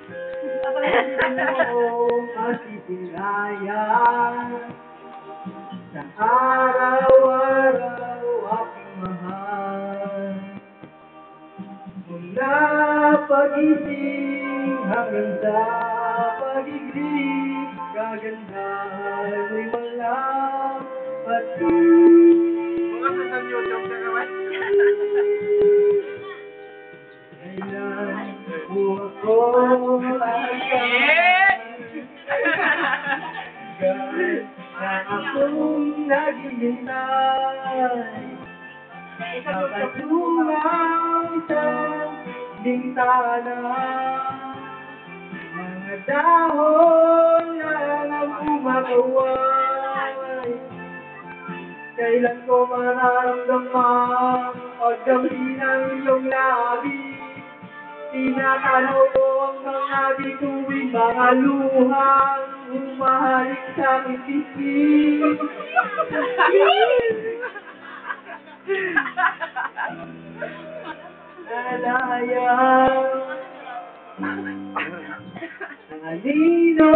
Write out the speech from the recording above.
mo masisilayan sa araw-araw aking mahal. Mula pag-ising hanggang sa pag-ibig, kagandahan mo'y walang pati. Bukas na YouTube ka naman. Kailan mo ako agad na akong naghihintay. Nakatungaw isang bintana, mga dahon na nagkumakaway. Kailan ko mararamdaman pagdampi ng iyong labi? Tinatanaw ko ang mga bituin, mga luhang humahalik sa aking pisngi. Nalaya ang anino